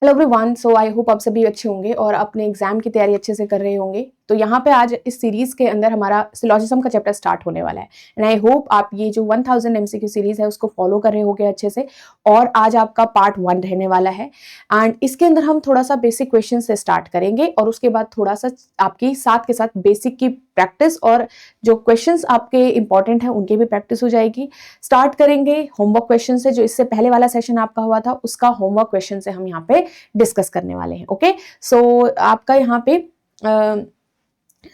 Hello everyone, so I hope आप सभी अच्छे होंगे और अपने एग्जाम की तैयारी अच्छे से कर रहे होंगे। तो यहाँ पे आज इस सीरीज के अंदर हमारा सिलोजिज्म का चैप्टर स्टार्ट होने वाला है एंड आई होप आप ये जो 1000 एमसीक्यू सीरीज है उसको फॉलो कर रहे होंगे अच्छे से। और आज आपका पार्ट 1 रहने वाला है एंड इसके अंदर हम थोड़ा सा बेसिक क्वेश्चन से स्टार्ट करेंगे और उसके बाद थोड़ा सा आपकी साथ के साथ बेसिक की प्रैक्टिस और जो क्वेश्चंस आपके इंपॉर्टेंट हैं उनकी भी प्रैक्टिस हो जाएगी। स्टार्ट करेंगे होमवर्क क्वेश्चन से, जो इससे पहले वाला सेशन आपका हुआ था उसका होमवर्क क्वेश्चन से हम यहाँ पे डिस्कस करने वाले हैं। ओके, सो आपका यहाँ पे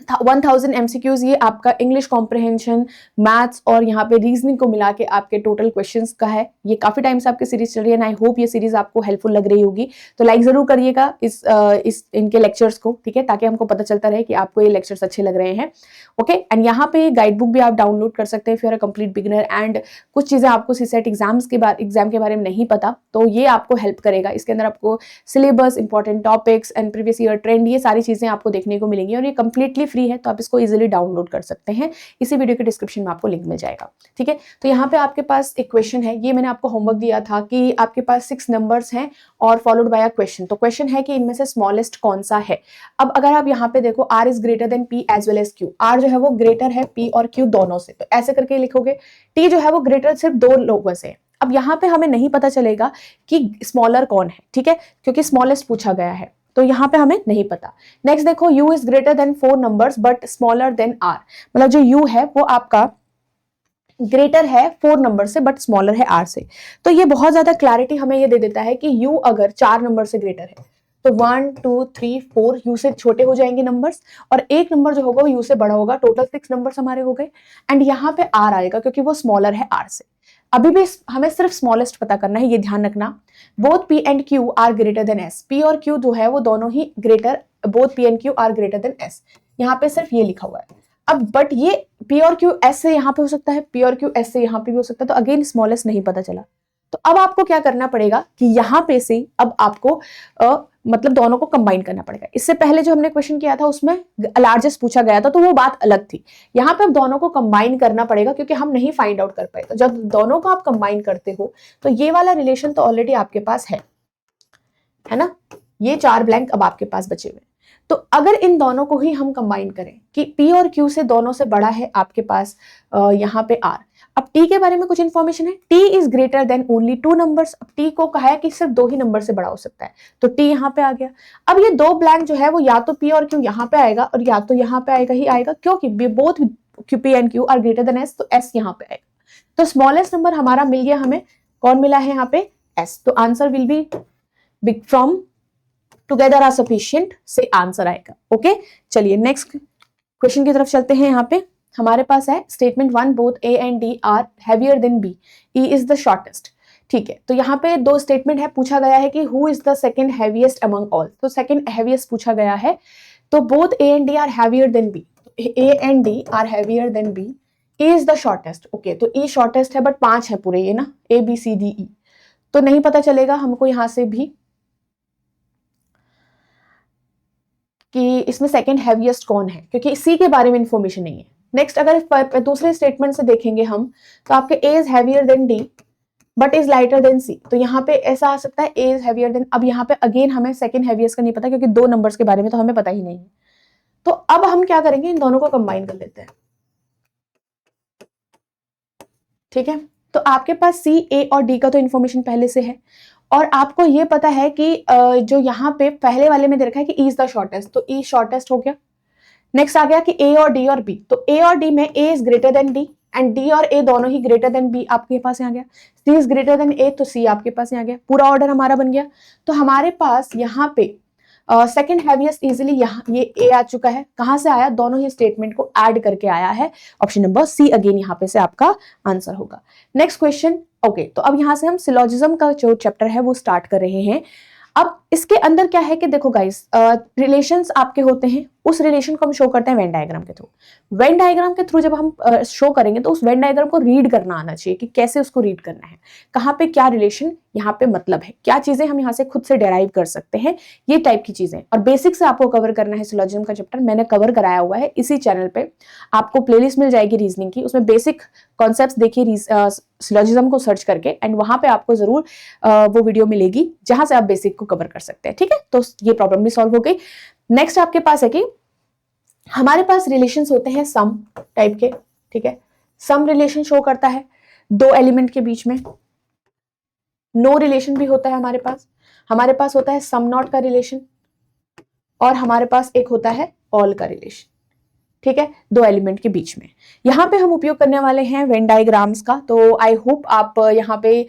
1000 एमसीक्यूज ये आपका इंग्लिश कॉम्प्रिहेंशन, मैथ्स और यहाँ पे रीजनिंग को मिला के आपके टोटल क्वेश्चंस का है। ये काफी टाइम से आपकी सीरीज चल रही है एंड आई होप ये सीरीज आपको हेल्पफुल लग रही होगी। तो लाइक जरूर करिएगा इस इनके लेक्चर्स को, ठीक है, ताकि हमको पता चलता रहे कि आपको ये लेक्चर्स अच्छे लग रहे हैं। ओके, एंड यहाँ पे गाइड बुक भी आप डाउनलोड कर सकते हैं if you are a complete beginner and कुछ चीजें आपको सीसेट एग्जाम के बारे में नहीं पता तो ये आपको हेल्प करेगा। इसके अंदर आपको syllabus, important topics and previous year trend, ये सारी चीजें आपको देखने को मिलेंगी और ये कंप्लीटली फ्री है, तो आप इसको इजीली डाउनलोड कर सकते हैं। इसी वीडियो के डिस्क्रिप्शन में आपको लिंक मिल जाएगा, ठीक है। तो यहाँ पे आपके पास एक क्वेश्चन है, ये मैंने आपको होमवर्क दिया था कि आपके पास 6 नंबर्स हैं और फॉलोड बाय अ क्वेश्चन। तो क्वेश्चन है कि इनमें से स्मॉलेस्ट कौन सा है। अब अगर आप यहाँ पे देखो, r is greater than p as well as q, r जो है वो ग्रेटर है p और q दोनों से, तो ऐसे करके लिखोगे। t जो है वो ग्रेटर सिर्फ 2 लोगों से। अब यहाँ पे हमें नहीं पता चलेगा कि स्मॉलर कौन है, ठीक है, क्योंकि स्मॉलेस्ट पूछा गया है, तो यहाँ पे हमें नहीं पता। नेक्स्ट देखो, u is greater then 4 numbers but smaller than r, मतलब जो u है वो आपका ग्रेटर है 4 नंबर से बट स्मॉलर है r से। तो ये बहुत ज्यादा क्लैरिटी हमें ये दे देता है कि u अगर 4 नंबर से ग्रेटर है तो 1 2 3 4 u से छोटे हो जाएंगे नंबर्स और एक नंबर जो होगा वो u से बड़ा होगा। टोटल 6 नंबर्स हमारे हो गए एंड यहाँ पे r आएगा क्योंकि वो स्मॉलर है r से। अभी भी हमें सिर्फ स्मॉलेस्ट पता करना है, ये ध्यान रखना। Both p and q are greater than s, p और q जो है वो दोनों ही greater, both p and q are greater than s। यहाँ पे सिर्फ ये लिखा हुआ है। अब बट ये p और q s से यहाँ पे हो सकता है, p और q s से यहाँ पे भी हो सकता है, तो अगेन स्मॉलेस्ट नहीं पता चला। तो अब आपको क्या करना पड़ेगा कि यहाँ पे से अब आपको मतलब दोनों को कंबाइन करना पड़ेगा। इससे पहले जो हमने क्वेश्चन किया था उसमें लार्जेस्ट पूछा गया था, तो वो बात अलग थी। यहाँ पे अब दोनों को कंबाइन करना पड़ेगा क्योंकि हम नहीं फाइंड आउट कर पाए। तो जब दोनों को आप कंबाइन करते हो तो ये वाला रिलेशन तो ऑलरेडी आपके पास है ना। ये 4 ब्लैंक अब आपके पास बचे हुए। तो अगर इन दोनों को ही हम कंबाइन करें कि p और q से दोनों से बड़ा है आपके पास यहाँ पे r। अब t के बारे में कुछ इंफॉर्मेशन है, t is greater then only 2 numbers. अब t को कहा है कि सिर्फ 2 ही नंबर से बड़ा हो सकता है, तो t यहाँ पे आ गया। अब ये 2 ब्लैंक जो है वो या तो p और q यहाँ पे आएगा और या तो यहाँ पे आएगा ही आएगा, क्योंकि both p and q are greater than s, तो s यहाँ पे आएगा। तो स्मॉलेस्ट नंबर हमारा मिल गया, हमें कौन मिला है यहाँ पे s। तो answer will be big from together are sufficient से आंसर आएगा। ओके, चलिए नेक्स्ट क्वेश्चन की तरफ चलते हैं। यहाँ पे हमारे पास है statement 1, both A and D are heavier than B, E is the shortest. ठीक है, तो यहाँ पे 2 स्टेटमेंट है, पूछा गया है कि who is the second heaviest among all. तो सेकंड हैवीएस्ट पूछा गया है, तो both A and D are heavier than B, A and D are heavier than B, E is the shortest. Okay, तो ई शॉर्टेस्ट है but 5 है पूरे ये ना, A B C D E, तो नहीं पता चलेगा हमको यहाँ से भी कि इसमें सेकंड हैवीएस्ट कौन है, क्योंकि सी के बारे में इंफॉर्मेशन नहीं है। नेक्स्ट अगर दूसरे स्टेटमेंट से देखेंगे हम, तो आपके A is heavier than D but is lighter than C, तो यहाँ पे ऐसा आ सकता है ए इज हैवियर देन। अब यहाँ पे अगेन हमें सेकंड हैवीएस्ट का नहीं पता क्योंकि 2 नंबर्स के बारे में तो हमें पता ही नहीं है। तो अब हम क्या करेंगे, इन दोनों को कंबाइन कर लेते हैं, ठीक है। तो आपके पास सी, ए और डी का तो इन्फॉर्मेशन पहले से है और आपको ये पता है कि जो यहाँ पे पहले वाले में दे रखा है कि ई इज द शॉर्टेस्ट, तो ई शॉर्टेस्ट हो गया। नेक्स्ट आ गया कि ए और डी और बी, तो ए और डी में A is greater than D and D और ए दोनों ही ग्रेटर देन बी आपके पास यहाँ गया। सी इज ग्रेटर देन ए, तो सी आपके पास यहाँ गया। पूरा ऑर्डर हमारा बन गया। तो हमारे पास यहाँ पे सेकंड हैवीएस्ट इजीली यहाँ ये ए आ चुका है। कहाँ से आया, दोनों ही स्टेटमेंट को ऐड करके आया है। ऑप्शन नंबर सी अगेन यहाँ पे से आपका आंसर होगा। Next question. ओके, तो अब यहाँ से हम सिलोजिज्म का जो चैप्टर है वो स्टार्ट कर रहे हैं। अब इसके अंदर क्या है कि देखो गाइस, रिलेशंस आपके होते हैं उस रिलेशन को हम शो करते हैं वेन डायग्राम के थ्रू। वेन डायग्राम के थ्रू जब हम शो करेंगे तो उस वेन डायग्राम को रीड करना आना चाहिए कि कैसे उसको रीड करना है, कहाँ पे क्या रिलेशन यहाँ पे मतलब है, क्या चीजें हम यहाँ से खुद से डेराइव कर सकते हैं, ये टाइप की चीजें। और बेसिक से आपको कवर करना है सिलोजिज्म का चैप्टर, मैंने कवर कराया हुआ है इसी चैनल पे, आपको प्लेलिस्ट मिल जाएगी रीजनिंग की, उसमें बेसिक कॉन्सेप्ट्स देखिए सिलोजिज्म को सर्च करके, एंड वहां पे आपको जरूर वो वीडियो मिलेगी जहां से आप बेसिक को कवर कर सकते हैं। ठीक है, तो ये प्रॉब्लम भी सॉल्व हो गई। नेक्स्ट आपके पास है कि हमारे पास रिलेशंस होते हैं सम टाइप के। ठीक है, सम रिलेशन शो करता है दो एलिमेंट के बीच में। नो रिलेशन भी होता है हमारे पास होता है सम नॉट का रिलेशन, और हमारे पास एक होता है ऑल का रिलेशन। ठीक है, दो एलिमेंट के बीच में। यहां पे हम उपयोग करने वाले हैं वेन डायग्राम्स का, तो आई होप आप यहाँ पे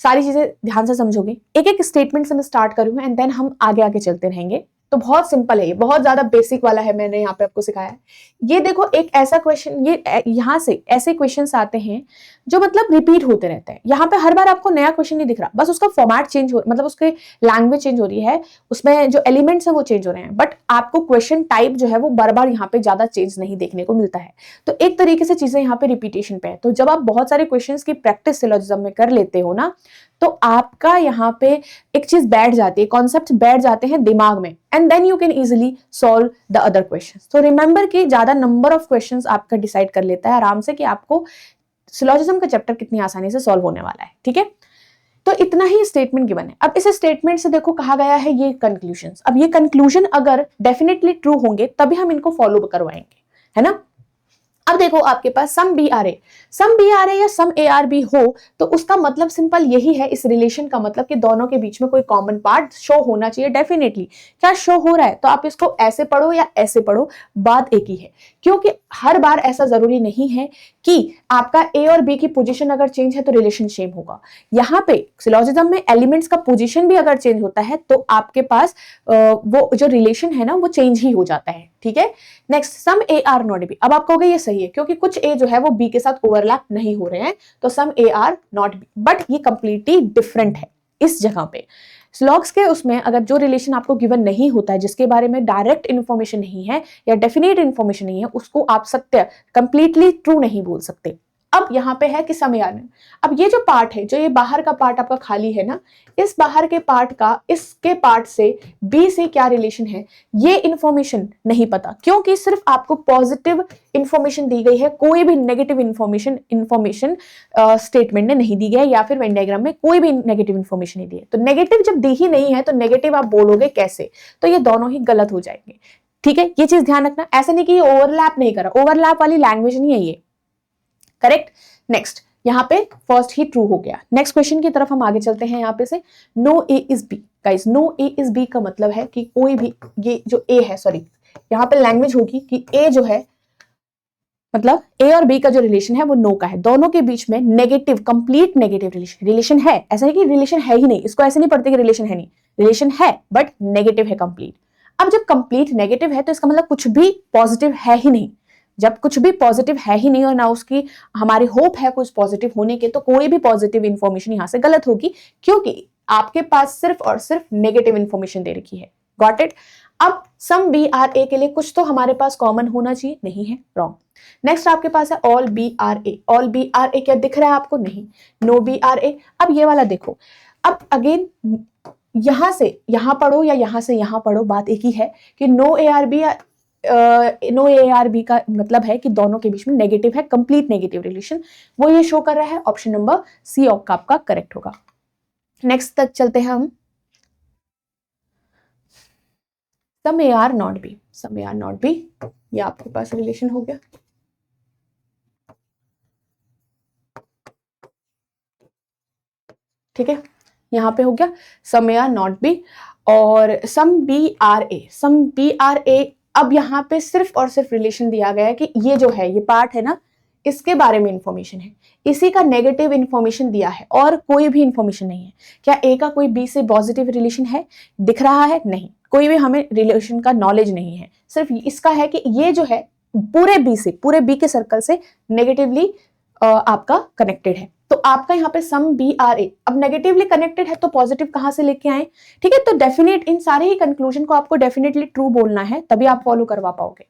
सारी चीजें ध्यान से समझोगे। एक एक स्टेटमेंट से मैं स्टार्ट करूंगा एंड देन हम आगे आगे चलते रहेंगे। तो बहुत सिंपल है, ये बहुत ज्यादा बेसिक वाला है, मैंने यहाँ पे आपको सिखाया है। ये देखो एक ऐसा क्वेश्चन, ये यहाँ से ऐसे क्वेश्चंस आते हैं जो मतलब रिपीट होते रहते हैं। यहाँ पे हर बार आपको नया क्वेश्चन नहीं दिख रहा, बस उसका फॉर्मेट चेंज हो, मतलब उसके लैंग्वेज चेंज हो रही है, उसमें जो एलिमेंट्स है वो चेंज हो रहे हैं, बट आपको क्वेश्चन टाइप जो है वो बार बार यहाँ पे ज्यादा चेंज नहीं देखने को मिलता है। तो एक तरीके से चीजें यहाँ पे रिपीटेशन पे है। तो जब आप बहुत सारे क्वेश्चन की प्रैक्टिस सिलोजिज्म में कर लेते हो ना, तो आपका यहाँ पे एक चीज बैठ जाती है, कॉन्सेप्ट बैठ जाते हैं दिमाग में, and then you can easily solve the other questions. तो रिमेंबर कि ज्यादा नंबर ऑफ क्वेश्चंस आपका डिसाइड कर लेता है आराम से कि आपको सिलोजिज्म का चैप्टर कितनी आसानी से सॉल्व होने वाला है। ठीक है, तो इतना ही स्टेटमेंट गिवन है। अब इस स्टेटमेंट से देखो कहा गया है ये कंक्लूजन। अब ये कंक्लूजन अगर डेफिनेटली ट्रू होंगे तभी हम इनको फॉलो करवाएंगे, है ना। अब देखो आपके पास सम बी आर ए या सम ए आर बी हो, तो उसका मतलब सिंपल यही है, इस रिलेशन का मतलब कि दोनों के बीच में कोई कॉमन पार्ट शो होना चाहिए। डेफिनेटली क्या शो हो रहा है, तो आप इसको ऐसे पढ़ो या ऐसे पढ़ो, बात एक ही है। क्योंकि हर बार ऐसा जरूरी नहीं है कि आपका ए और बी की पोजीशन अगर चेंज है तो रिलेशन सेम होगा। यहाँ पे सिलोजिज्म में एलिमेंट्स का पोजीशन भी अगर चेंज होता है तो आपके पास वो जो रिलेशन है ना वो चेंज ही हो जाता है। ठीक है, next sum A are not B. अब आप कहोगे ये सही है क्योंकि कुछ ए जो है वो बी के साथ ओवरलैप नहीं हो रहे हैं, तो some A are not B, but ये कंप्लीटली डिफरेंट है इस जगह पे। स्लॉग्स के उसमें अगर जो रिलेशन आपको गिवन नहीं होता है, जिसके बारे में डायरेक्ट इन्फॉर्मेशन नहीं है या डेफिनेट इन्फॉर्मेशन नहीं है, उसको आप सत्य कंप्लीटली ट्रू नहीं बोल सकते। अब यहाँ पे है कि समय आने, अब ये जो पार्ट है, जो ये बाहर का पार्ट आपका खाली है ना, इस बाहर के पार्ट का इसके पार्ट से बी से क्या रिलेशन है ये इंफॉर्मेशन नहीं पता, क्योंकि सिर्फ आपको पॉजिटिव इंफॉर्मेशन दी गई है, कोई भी नेगेटिव इंफॉर्मेशन स्टेटमेंट ने नहीं दी गई है, या फिर वेन डायग्राम में कोई भी नेगेटिव इंफॉर्मेशन नहीं दी है। तो नेगेटिव जब दी ही नहीं है तो नेगेटिव आप बोलोगे कैसे, तो ये दोनों ही गलत हो जाएंगे। ठीक है, ये चीज ध्यान रखना, ऐसा नहीं कि ये ओवरलैप नहीं कर रहा, ओवरलैप वाली लैंग्वेज नहीं है ये। करेक्ट, नेक्स्ट यहाँ पे फर्स्ट ही ट्रू हो गया। नेक्स्ट क्वेश्चन की तरफ हम आगे चलते हैं। यहाँ पे से no A is B, guys no A is B का मतलब है कि कोई भी, ये जो ए है, सॉरी यहाँ पे लैंग्वेज होगी कि ए जो है, मतलब ए और बी का जो रिलेशन है वो नो का है, दोनों के बीच में नेगेटिव, कंप्लीट नेगेटिव रिलेशन है। ऐसा नहीं कि रिलेशन है ही नहीं, इसको ऐसे नहीं पढ़ते कि रिलेशन है नहीं, रिलेशन है बट नेगेटिव है कंप्लीट। अब जब कंप्लीट नेगेटिव है तो इसका मतलब कुछ भी पॉजिटिव है ही नहीं। जब कुछ भी पॉजिटिव है ही नहीं और ना उसकी हमारी होप है कुछ पॉजिटिव होने के, तो कोई भी पॉजिटिव इंफॉर्मेशन यहां से गलत होगी, क्योंकि आपके पास सिर्फ और सिर्फ नेगेटिव इंफॉर्मेशन दे रखी है। Got it. अब सम बी आर ए के लिए कुछ तो हमारे पास कॉमन होना चाहिए, नहीं है, रॉन्ग। नेक्स्ट आपके पास है all B are A. All B are A क्या दिख रहा है आपको? नहीं। No B are A. अब ये वाला देखो, अब अगेन यहां से यहां पढ़ो या यहां से यहां पढ़ो, बात एक ही है कि no A are B, no A are B का मतलब है कि दोनों के बीच में नेगेटिव है, कंप्लीट नेगेटिव रिलेशन, वो ये शो कर रहा है। ऑप्शन नंबर सी का आपका करेक्ट होगा। नेक्स्ट तक चलते हैं हम। Some A are not B, some A are not B, ये आपके पास रिलेशन हो गया। ठीक है, यहां पे हो गया some A are not B और some B are A. Some B are A, अब यहाँ पे सिर्फ और सिर्फ रिलेशन दिया गया है कि ये जो है, ये पार्ट है ना, इसके बारे में इंफॉर्मेशन है, इसी का नेगेटिव इंफॉर्मेशन दिया है और कोई भी इंफॉर्मेशन नहीं है। क्या ए का कोई बी से पॉजिटिव रिलेशन है, दिख रहा है? नहीं, कोई भी हमें रिलेशन का नॉलेज नहीं है, सिर्फ इसका है कि ये जो है पूरे बी से, पूरे बी के सर्कल से नेगेटिवली आपका कनेक्टेड है। तो आपका यहाँ पे सम बी आर ए, अब नेगेटिवली कनेक्टेड है तो पॉजिटिव कहां से लेके आए, ठीक है। तो डेफिनेट इन सारे ही कंक्लूजन को आपको डेफिनेटली ट्रू बोलना है, तभी आप फॉलो करवा पाओगे।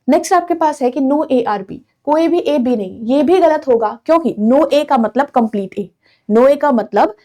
नेक्स्ट आपके पास है कि नो ए आर बी, कोई भी ए बी नहीं, ये भी गलत होगा, क्योंकि नो ए का मतलब कंप्लीट ए, नो ए का मतलब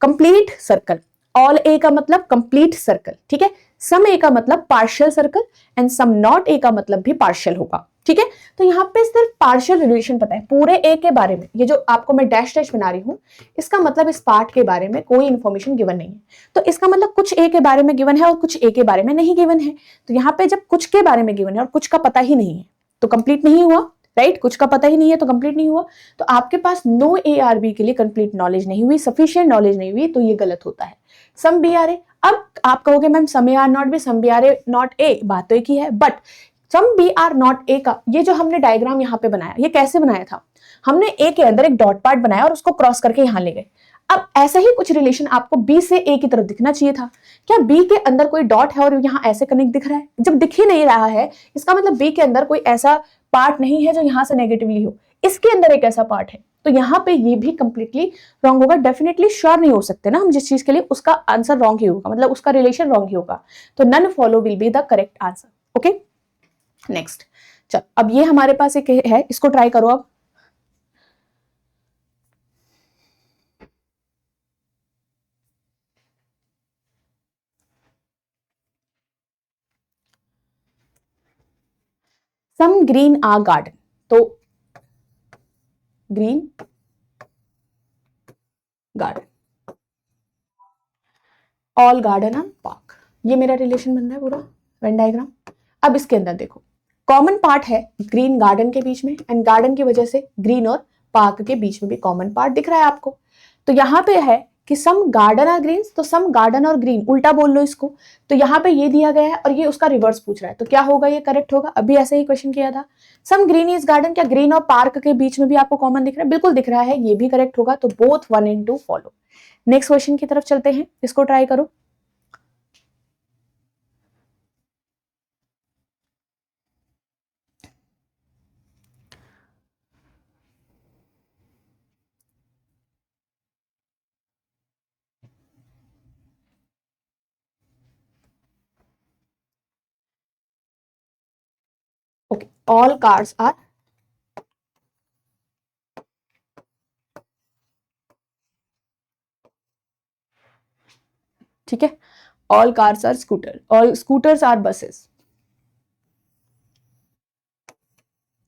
कंप्लीट सर्कल, ऑल ए का मतलब कंप्लीट सर्कल, ठीक है। सम ए का मतलब partial circle and some not A का मतलब भी पार्शियल होगा, ठीक है। तो यहाँ पे सिर्फ पार्शियल रिलेशन पता है, पूरे ए के बारे में ये जो आपको मैं डैश डैश बना रही हूँ, इसका मतलब इस पार्ट के बारे में कोई इंफॉर्मेशन गिवन नहीं है। तो इसका मतलब कुछ ए के बारे में गिवन है और कुछ ए के बारे में नहीं गिवन है। तो यहाँ पे जब कुछ के बारे में गिवन है और कुछ का पता ही नहीं है तो कंप्लीट नहीं हुआ, राइट। कुछ का पता ही नहीं है तो कंप्लीट नहीं हुआ। तो आपके पास नो ए आर बी के लिए कंप्लीट नॉलेज नहीं हुई, सफिशिएंट नॉलेज नहीं हुई, तो ये गलत होता है। सम बी आर ए, अब आप कहोगे ma'am some A are not B, some B are A not A, बात तो एक ही है, but some B are not A का ये जो हमने डायग्राम यहाँ पे बनाया, ये कैसे बनाया था, हमने ए के अंदर एक डॉट पार्ट बनाया और उसको क्रॉस करके यहाँ ले गए। अब ऐसा ही कुछ रिलेशन आपको बी से ए की तरफ दिखना चाहिए था। क्या बी के अंदर कोई डॉट है और यहाँ ऐसे कनेक्ट दिख रहा है? जब दिख ही नहीं रहा है, इसका मतलब बी के अंदर कोई ऐसा पार्ट नहीं है जो यहाँ से नेगेटिवली हो, इसके अंदर एक ऐसा पार्ट है। तो यहाँ पे ये भी कंप्लीटली रॉन्ग होगा। डेफिनेटली श्योर नहीं हो सकते ना हम जिस चीज के लिए, उसका आंसर रॉन्ग ही होगा, मतलब उसका रिलेशन रॉन्ग ही होगा। तो none follow will be the correct answer. Okay, next चल, अब ये हमारे पास एक है, इसको ट्राई करो अब। सम ग्रीन आर गार्डन, तो green garden, all garden are park, ये मेरा रिलेशन बन रहा है पूरा वेन डायग्राम। अब इसके अंदर देखो, कॉमन पार्ट है ग्रीन गार्डन के बीच में, एंड गार्डन की वजह से ग्रीन और पार्क के बीच में भी कॉमन पार्ट दिख रहा है आपको। तो यहाँ पे है कि सम गार्डन आर ग्रीन, तो सम गार्डन और ग्रीन उल्टा बोल लो इसको। तो यहाँ पे ये दिया गया है और ये उसका रिवर्स पूछ रहा है, तो क्या होगा, ये करेक्ट होगा। अभी ऐसे ही क्वेश्चन किया था, सम ग्रीन इज गार्डन, क्या ग्रीन और पार्क के बीच में भी आपको कॉमन दिख रहा है? बिल्कुल दिख रहा है, ये भी करेक्ट होगा। तो both 1 and 2 follow. Next question की तरफ चलते हैं, इसको ट्राई करो। ओके, ऑल कार्स आर, ठीक है, all cars are scooter, all scooters are buses,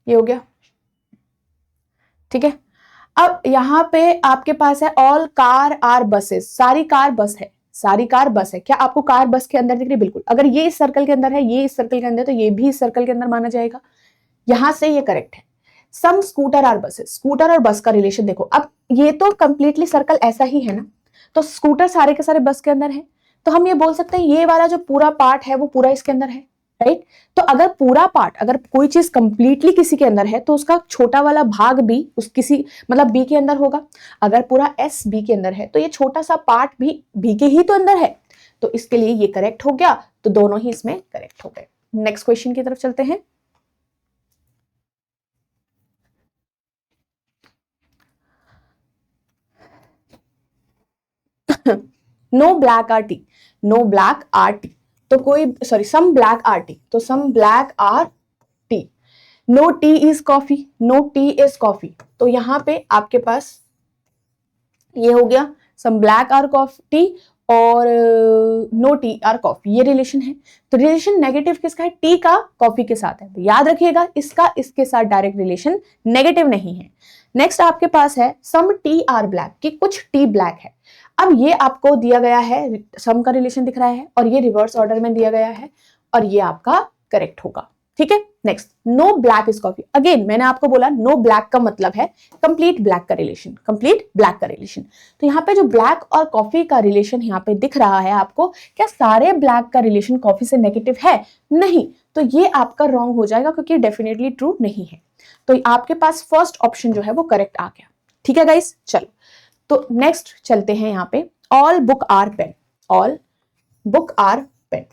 ये हो गया, ठीक है। अब यहाँ पे आपके पास है ऑल कार आर बसेस, सारी कार बस है, सारी कार बस है। क्या आपको कार बस के अंदर दिख रही है? बिल्कुल। अगर ये इस सर्कल के अंदर है, ये इस सर्कल के अंदर, तो ये भी इस सर्कल के अंदर माना जाएगा। यहां से ये करेक्ट है। सम स्कूटर आर बसेस, स्कूटर और बस का रिलेशन देखो, अब ये तो कंप्लीटली सर्कल ऐसा ही है ना, तो स्कूटर सारे के सारे बस के अंदर है, तो हम ये बोल सकते हैं ये वाला जो पूरा पार्ट है वो पूरा इसके अंदर है, राइट। तो अगर पूरा पार्ट, अगर कोई चीज कंप्लीटली किसी के अंदर है तो उसका छोटा वाला भाग भी उस किसी मतलब बी के अंदर होगा। अगर पूरा एस बी के अंदर है तो ये छोटा सा पार्ट भी बी के ही तो अंदर है, तो इसके लिए ये करेक्ट हो गया। तो दोनों ही इसमें करेक्ट हो गए। नेक्स्ट क्वेश्चन की तरफ चलते हैं। No black are tea, no black are tea, तो कोई sorry some black are tea, तो some black are tea. No tea is coffee, no tea is coffee, तो यहां पे आपके पास ये हो गया सम ब्लैक आर कॉफी और नो टी आर कॉफी, ये रिलेशन है। तो रिलेशन नेगेटिव किसका है? टी का कॉफी के साथ है। तो याद रखिएगा इसका इसके साथ डायरेक्ट रिलेशन नेगेटिव नहीं है। नेक्स्ट आपके पास है सम टी आर ब्लैक, कि कुछ टी ब्लैक है। अब ये आपको दिया गया है, सम का रिलेशन दिख रहा है और ये रिवर्स ऑर्डर में दिया गया है और ये आपका करेक्ट होगा, ठीक है। Next, no black is coffee, again मैंने आपको बोला नो ब्लैक का मतलब है कंप्लीट ब्लैक का रिलेशन, कंप्लीट ब्लैक का रिलेशन। तो यहाँ पे जो ब्लैक और कॉफी का रिलेशन यहाँ पे दिख रहा है आपको, क्या सारे ब्लैक का रिलेशन कॉफी से नेगेटिव है? नहीं, तो ये आपका रॉन्ग हो जाएगा क्योंकि डेफिनेटली ट्रू नहीं है। तो आपके पास फर्स्ट ऑप्शन जो है वो करेक्ट आ गया, ठीक है गाइस। चलो तो नेक्स्ट चलते हैं यहाँ पे, all book are pen, all book are pen,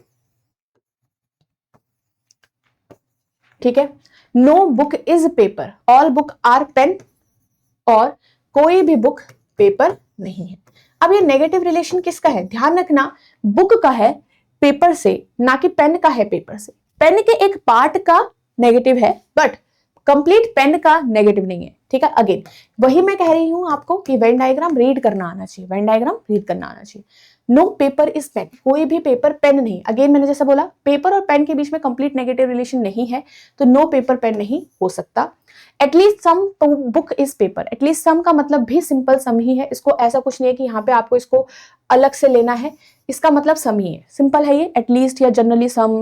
ठीक है। No book is paper, all book are pen और कोई भी बुक पेपर नहीं है। अब ये नेगेटिव रिलेशन किसका है, ध्यान रखना, बुक का है पेपर से, ना कि पेन का है पेपर से। पेन के एक पार्ट का नेगेटिव है बट कंप्लीट पेन का नेगेटिव नहीं है, ठीक है। अगेन वही मैं कह रही हूं आपको कि वेन डायग्राम रीड करना आना चाहिए, वेन डायग्राम रीड करना आना चाहिए। नो पेपर इज पेन, कोई भी पेपर पेन नहीं। अगेन मैंने जैसा बोला पेपर और पेन के बीच में कंप्लीट नेगेटिव रिलेशन नहीं है, तो नो पेपर पेन नहीं हो सकता। At least some book is paper, at least some का मतलब भी सिंपल सम ही है। इसको ऐसा कुछ नहीं है कि यहाँ पे आपको इसको अलग से लेना है, इसका मतलब सम ही है, सिंपल है ये। एटलीस्ट या जनरली सम,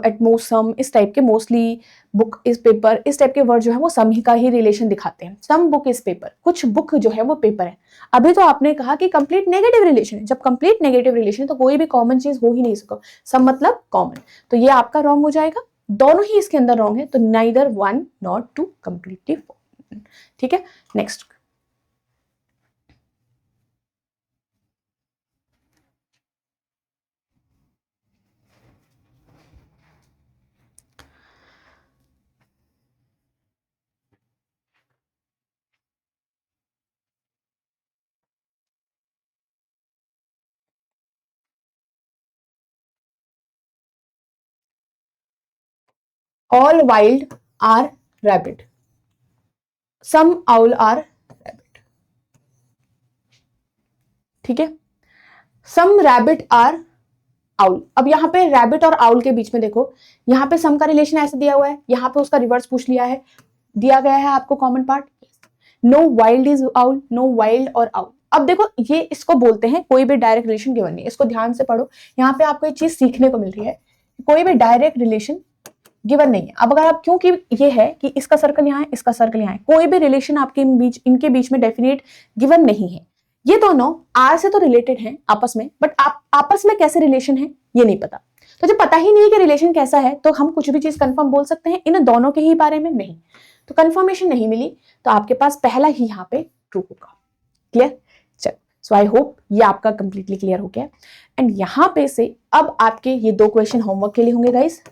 एटमोस्ट सम, इस टाइप के, मोस्टली बुक इज पेपर, इस टाइप के वर्ड जो है वो सम ही का ही रिलेशन दिखाते हैं। सम बुक इज पेपर, कुछ बुक जो है वो पेपर है। अभी तो आपने कहा कि कंप्लीट नेगेटिव रिलेशन है, जब कंप्लीट नेगेटिव रिलेशन है तो कोई भी कॉमन चीज हो ही नहीं सकता, सम मतलब कॉमन, तो ये आपका रॉन्ग हो जाएगा। दोनों ही इसके अंदर रॉन्ग है, तो neither one not two completely, ठीक है। Next, all wild are rabbit, some owl are rabbit, ठीक है। Some rabbit are owl. अब यहाँ पे रैबिट और आउल के बीच में देखो, यहाँ पे सम का रिलेशन ऐसे दिया हुआ है, यहाँ पे उसका रिवर्स पूछ लिया है, दिया गया है आपको common part, no wild is owl, no wild और आउल। अब देखो ये इसको बोलते हैं कोई भी डायरेक्ट रिलेशन गिवन नहीं, इसको ध्यान से पढ़ो, यहाँ पे आपको एक चीज सीखने को मिल रही है, कोई भी डायरेक्ट रिलेशन गिवन नहीं है। अब अगर आप, क्योंकि ये है कि इसका सर्कल यहाँ है, इसका सर्कल यहाँ है, कोई भी रिलेशन आपके बीच, इनके बीच में डेफिनेट गिवन नहीं है। ये दोनों आर से तो रिलेटेड हैं आपस में, बट आप आपस में कैसे रिलेशन है ये नहीं पता। तो जब पता ही नहीं है कि रिलेशन कैसा है, तो हम कुछ भी चीज कंफर्म बोल सकते हैं इन दोनों के ही बारे में नहीं, तो कंफर्मेशन नहीं मिली, तो आपके पास पहला ही यहाँ पे ट्रू होगा। क्लियर, चलो, सो आई होप ये आपका कंप्लीटली क्लियर हो गया। एंड यहाँ पे से अब आपके ये 2 क्वेश्चन होमवर्क के लिए होंगे गाइस,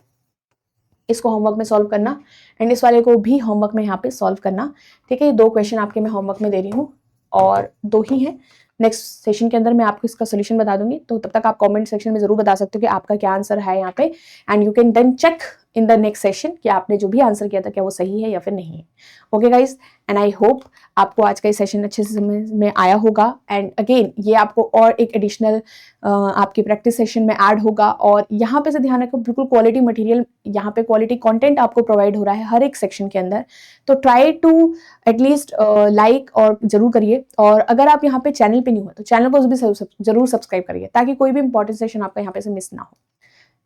इसको होमवर्क में सॉल्व करना, एंड इस वाले को भी होमवर्क में यहाँ पे सॉल्व करना, ठीक है। ये 2 क्वेश्चन आपके मैं होमवर्क में दे रही हूँ और 2 ही हैं, नेक्स्ट सेशन के अंदर मैं आपको इसका सोल्यूशन बता दूंगी, तो तब तक आप कमेंट सेक्शन में जरूर बता सकते हो कि आपका क्या आंसर है यहाँ पे, and you can then check in the next session कि आपने जो भी आंसर किया था क्या वो सही है या फिर नहीं है। Okay guys, and I hope आपको आज का ये सेशन अच्छे से समझ में आया होगा। एंड अगेन ये आपको और एक एडिशनल आपकी प्रैक्टिस सेशन में ऐड होगा, और यहाँ पे से ध्यान रखो बिल्कुल क्वालिटी मटेरियल, यहाँ पे क्वालिटी कंटेंट आपको प्रोवाइड हो रहा है हर एक सेक्शन के अंदर, तो ट्राई टू एटलीस्ट लाइक और जरूर करिए। और अगर आप यहाँ पे चैनल पे नहीं हो तो चैनल को भी जरूर सब्सक्राइब करिए, ताकि कोई भी इंपॉर्टेंट सेशन आपका यहाँ पे से मिस ना हो,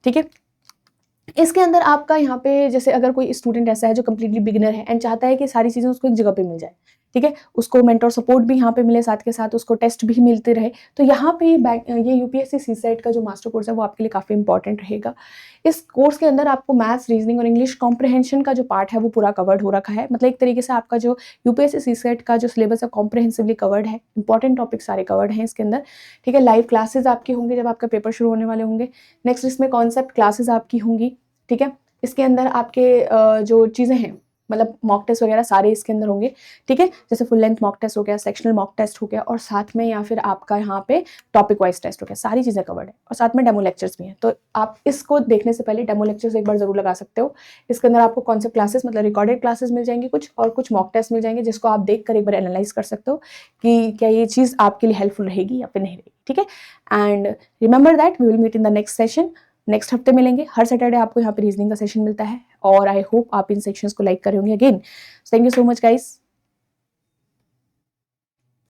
ठीक है। इसके अंदर आपका यहाँ पे जैसे अगर कोई स्टूडेंट ऐसा है जो कम्प्लीटली बिगिनर है एंड चाहता है कि सारी चीज़ें उसको एक जगह पे मिल जाए, ठीक है, उसको मेंटर सपोर्ट भी यहाँ पे मिले, साथ के साथ उसको टेस्ट भी मिलते रहे, तो यहाँ पे ये यूपीएससी सीसेट का जो मास्टर कोर्स है वो आपके लिए काफ़ी इंपॉर्टेंट रहेगा। इस कोर्स के अंदर आपको मैथ्स, रीजनिंग और इंग्लिश कॉम्प्रहेंशन का जो पार्ट है वो पूरा कवर्ड हो रखा है, मतलब एक तरीके से आपका जो यूपीएससी सीसेट का जो सिलेबस है कॉम्प्रहेंसिवली कवर्ड है, इंपॉर्टेंट टॉपिक सारे कवर्ड हैं इसके अंदर, ठीक है। लाइव क्लासेज आपकी होंगे जब आपका पेपर शुरू होने वाले होंगे, नेक्स्ट इसमें कॉन्सेप्ट क्लासेज आपकी होंगी, ठीक है। इसके अंदर आपके जो चीज़ें हैं मतलब मॉक टेस्ट वगैरह सारे इसके अंदर होंगे, ठीक है, जैसे फुल लेंथ मॉक टेस्ट हो गया, सेक्शनल मॉक टेस्ट हो गया, और साथ में या फिर आपका यहाँ पे टॉपिक वाइज टेस्ट हो गया, सारी चीज़ें कवर्ड है, और साथ में डेमो लेक्चर्स भी हैं। तो आप इसको देखने से पहले डेमो लेक्चर्स एक बार जरूर लगा सकते हो। इसके अंदर आपको कॉन्सेप्ट क्लासेस मतलब रिकॉर्डेड क्लासेस मिल जाएंगी कुछ, और कुछ मॉक टेस्ट मिल जाएंगे जिसको आप देख कर एक बार एनालाइज कर सकते हो कि क्या ये चीज़ आपके लिए हेल्पफुल रहेगी या फिर नहीं रहेगी, ठीक है। And remember that we will meet in the next session, next हफ्ते मिलेंगे। हर सैटरडे आपको यहाँ पे रीजनिंग का सेशन मिलता है, और आई होप आप इन सेक्शंस को लाइक कर रहे होंगे। Again thank you so much guys.